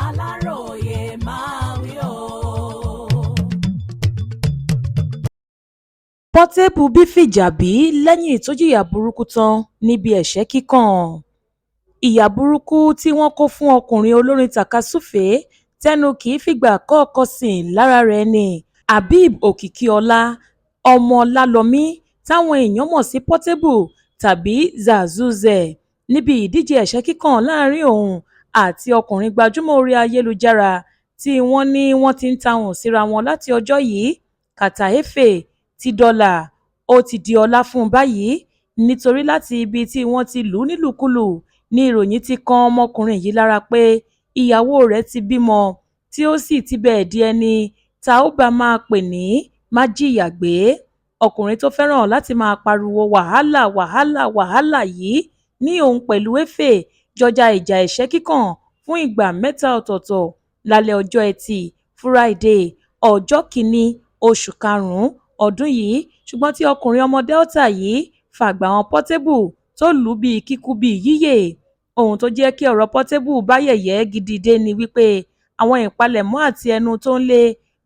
Aláròyé máa wí o. Portable bí Fìjàbí lẹ́yìn tó jìyà burúkú tán níbi ẹ̀ṣẹ́ kíkàn. Ìyà burúkú tí wọ́n kó fún ọkùnrin olórin tàkasúfèé tẹnu kì í fìgbà kọ́ọ̀kan sìn lára rẹ̀ ni Habib Òkìkíọlá ọmọ Lálọ́mí táwọn èèyàn mọ̀ sí Portable tàbí Zazuzẹ níbi ìdíje ẹ̀ṣẹ́ kíkàn láàrin òun àti ọkùnrin gbajúmọ̀ orí ayélujára tí wọ́n ní wọ́n ti ń tahùn síra wọn láti ọjọ́ yìí. Kàtà Efe ti dọ́là ó ti di ọlá fún un báyìí nítorí láti ibi tí wọ́n ti lù ú nílùkulù ní ìròyìn ti kan ọmọkùnrin yìí lára pé ìyàwó rẹ̀ ti bímọ tí ó sì ti bẹ́ẹ̀ di ẹni tá ó bá máa pè ní májìyàgbé. Ọkùnrin tó fẹ́ràn láti máa pariwo wàhálà wàhálà wàhálà yìí ní òun pẹ̀lú Efe jọjà ìjà ẹ̀ṣẹ́ kíkàn fún ìgbà 3 ọ̀tọ̀ọ̀tọ̀ lálẹ́ ọjọ́ Ẹtì Fúráìdè ọjọ́ 1 oṣù karùn-ún ọdún yìí, ṣùgbọ́n tí ọkùnrin ọmọ Delta yìí fàgbà han Portable tó lù ú bíi kíkú bíi yíyè. Ohun tó jẹ́ kí ọ̀rọ̀ Portable bá yẹ̀yẹ́ gidi dé ni wípé àwọn ìpalẹ̀mọ́ àti ẹnu tó ń lé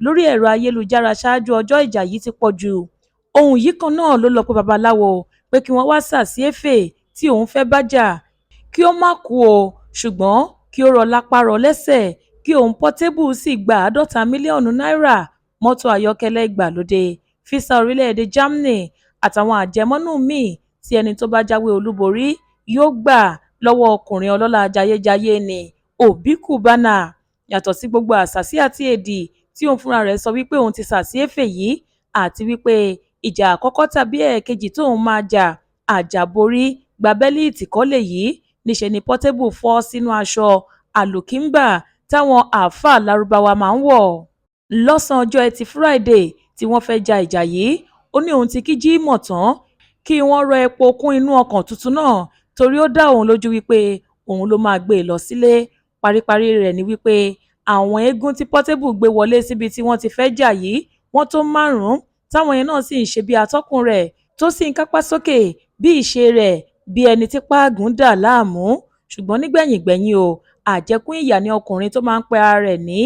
lórí ẹ̀rọ ayélujára ṣáájú ọjọ́ ìjà yìí ti pọ̀ jù. Ohun yìí kan náà ló lọ pé babaláwo pé kí wọ́n wá sà sí Efe tí òun fẹ́ bá jà kí ó má kú o, ṣùgbọ́n kí ó rọ lápá rọ lẹ́sẹ̀ kí òun Portable sì gba 50 mílíọ̀nù náírà, mọ́tò ayọ́kẹ́lẹ́ ìgbàlódé, físà orílẹ̀-èdè Germany àtàwọn àjẹmọ́nú míì tí ẹni tó bá jáwé olúborí yóò gbà lọ́wọ́ ọkùnrin ọlọ́lá jayéjayé ni Obi Cubana. Yàtọ̀ sí gbogbo àsàsí àti èdì tí òun fúnra rẹ̀ sọ wípé òun ti sà sí Efe yìí àti wípé ìjà àkọ́kọ́ tàbí ẹ̀ẹ̀kejì tóun máa jà àjàborí gba bẹ́líìtì kọ́lé yìí níṣe ni Portable fọ́ sínú aṣọ àlùkìńbà táwọn àáfàá lárúbáwá máa ń wọ̀. Lọ́sàn-án ọjọ́ Ẹtì Friday tí wọ́n fẹ́ ja ìjà yìí, ó ní òun ti kí jímọ̀ tán kí wọ́n rọ epo kún inú ọkọ̀ tuntun náà torí ó dá òun lójú wípé òun ló máa gbé e lọ sílé. Paríparí rẹ̀ ni wípé àwọn eégún tí Portable gbé wọlé síbi tí wọ́n ti fẹ́ jà yìí wọ́n tó 5 táwọn yẹn náà sì ń ṣe bí atọ́kùn rẹ̀ tó sì ń kápá sókè bí ìṣe rẹ̀ bí ẹni tí páàgùn dà láàmú. Ṣùgbọ́n nígbẹ̀yìngbẹ̀yìn o, àjẹkún ìyà ni ọkùnrin tó máa ń pe ara rẹ̀ ní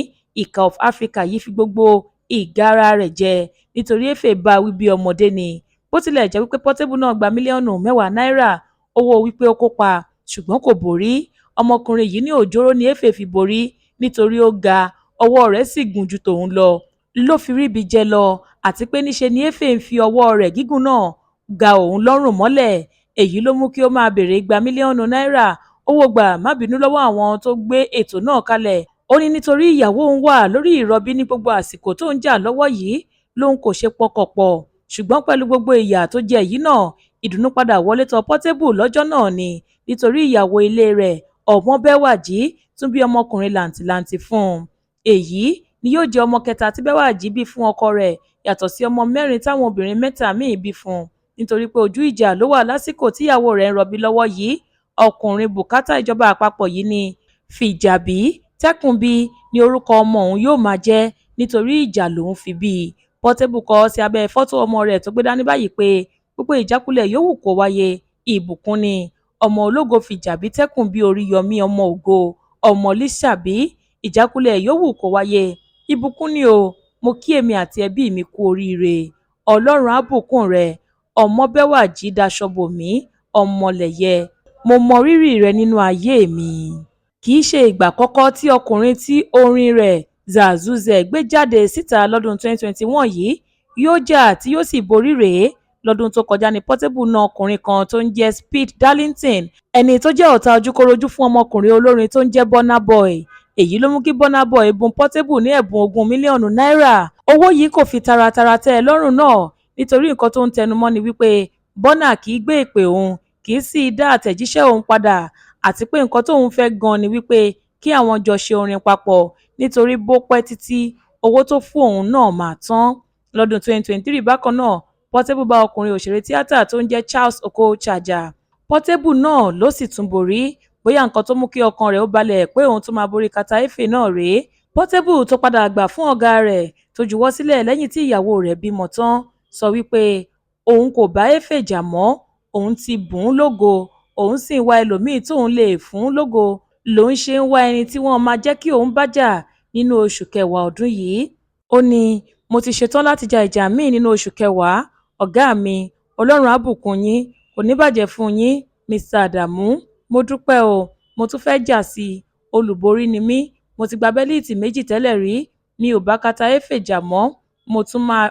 ìkà of Africa yìí fi gbogbo ìgárá rẹ̀ jẹ nítorí Efe bá wí bí ọmọdé ni. Bó tilẹ̀ jẹ́ wípé Portable náà gba mílíọ̀nù 10 náírà owó wípé ó kópa ṣùgbọ́n kò borí. Ọmọkùnrin yìí ní òjóró ni Efe fi borí nítorí ó ga ọwọ́ rẹ̀ sì gùn ju tòun ló fi ríbi jẹ lọ àti pé níṣe ni Efe ń fi ọwọ́ rẹ̀ gígùn náà ga òun lọ́rùn mọ́lẹ̀. Èyí ló mú kí ó máa béèrè igba mílíọ̀nù náírà owó gbà má bínú lọ́wọ́ àwọn tó gbé ètò náà kalẹ̀. Ó ní nítorí ìyàwó òun wà lórí ìrọbí ní gbogbo àsìkò tó ń jà lọ́wọ́ yìí lòun kò ṣe pọkàn pọ̀, ṣùgbọ́n pẹ̀lú gbogbo ìyà tó jẹ yìí náà ìdùnnú padà wọlé tọ̀ Portable lọ́jọ́ náà ni nítorí ìyàwó ilé rẹ̀ Ọmọbẹ́wàjí tún bí ọmọkùnrin làǹtìlanti fún un. Èyí ni yóò jẹ́ ọmọ kẹta tí Bẹ́wàjí bí fún ọkọ rẹ̀ yàtọ̀ sí ọmọ 4 táwọn obìnrin 3 míì bí fún un nítorí pé ojú ìjà ló wà lásìkò tíyàwó rẹ̀ ń rọbí lọ́wọ́ yìí. Ọkùnrin bùkátà ìjọba àpapọ̀ yìí ni Fìjàbí Tẹ́kùnbí ni orúkọ ọmọ òun yóò máa jẹ́ nítorí ìjà lòun fi bí i. Portable kọ sí abẹ́ fọ́tò ọmọ rẹ̀ tó gbé dání báyìí pé gbogbo ìjákulẹ̀ yòówù kó wáyé ìbùkún ni ọmọ ológo Fìjàbí Tẹ́kùnbí Oríyọmí ọmọ ògo ọmọ Lísàbí. Ìjákulẹ̀ yòówù kó wáyé ìbùkún ni o. Mo kí èmi àti ẹbí mi kú oríire. Ọlọ́run á bùkún rẹ̀. Ọmọbẹ́wàjí daṣọ bò mí ọmọlẹ̀yẹ. Mo mọ rírì rẹ nínú ayé mi. Kì í ṣe ìgbà àkọ́kọ́ tí ọkùnrin tí orin rẹ̀ Zazuzẹ gbé jáde síta lọ́dún 2021 yìí yóò jà tí yóò sì borí rèé. Lọ́dún tó kọjá ní Portable náà ọkùnrin kan tó ń jẹ́ Speed Darlington, ẹni tó jẹ́ ọ̀tá ojúkorojú fún ọmọkùnrin olórin tó ń jẹ́ Burna Boy. Èyí ló mú kí Burna Boy bùn Portable ní ẹ̀bùn 20 mílíọ̀nù náírà. Owó yìí kò fi taratara tẹ́ ẹ lọ́rùn náà nítorí nǹkan tó ń tẹnumọ́ ni wípé Burna kì í gbé ìpè òun kì í sì dá àtẹ̀jíṣẹ́ òun padà àti pé nǹkan tóun fẹ́ gan ni wípé kí àwọn jọ ṣe orin papọ̀ nítorí bó pẹ́ títí owó tó fún òun náà máa tán. Lọ́dún 2023 bákan náà Portable bá ọkùnrin òṣèré tíátà tó ń jẹ́ Charles Okocha jà. Portable náà ló sì tún borí. Bóyá nǹkan tó mú kí ọkàn rẹ̀ ó balẹ̀ pé òun tún máa borí Kàtà Efe náà rèé. Portable tó padà gbà fún ọ̀gá rẹ̀ tó juwọ́ sílẹ̀ lẹ́yìn tí ìyàwó rẹ̀ bímọ tán sọ wípé òun kò bá Efe jà mọ́, òun ti bùn ún lógo, òun sì ń wá ẹlòmíì tóun lè fún lógo lòun ṣe ń wá ẹni tí wọ́n máa jẹ́ kí òun bá jà nínú oṣù kẹwàá ọdún yìí. Ó ní, mo ti ṣetán láti ja ìjà míì nínú oṣù kẹwàá. Ọ̀gá mi, Ọlọ́run á bùkún yín, kò ní bàjẹ́ fún yín, Mr. Adamu. Mo dúpẹ́ o, mo tún fẹ́ jà sí i. Olùborí ni mí, mo ti gba bẹ́líìtì 2 tẹ́lẹ̀ rí, mi ò bá Kata Efe jà mọ́, mo tún máa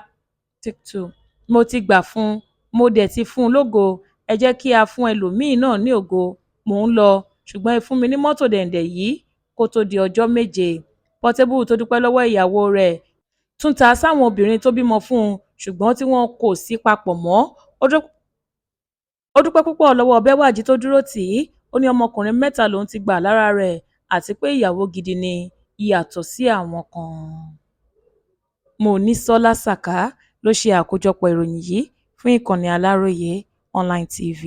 mo ti gbà fún, mo dẹ̀ ti fún un lógo, ẹ jẹ́ kí a fún ẹlòmíì náà ní ògo. Mò ń lọ, ṣùgbọ́n ẹ fún mi ní mọ́tò dẹ̀ǹdẹ̀ yìí kó tó di ọjọ́ 7. Portable tó dúpẹ́ lọ́wọ́ ìyàwó rẹ̀ tún ta sáwọn obìnrin tó bímọ fún un ṣùgbọ́n tí wọn kò sí papọ̀ mọ́. Ó dúpẹ́ púpọ̀ lọ́wọ́ Bẹ́wàjí tó dúró tì í. Ó ní ọmọkùnrin 3 lòun ti gbà lára rẹ̀ àti pé ìyàwó gidi ni yàtọ̀ sí àwọn kan. Monísọ́lá Sàká ló ṣe àkójọpọ̀ ìròyìn yìí fún ìkànnì Aláròye Online TV.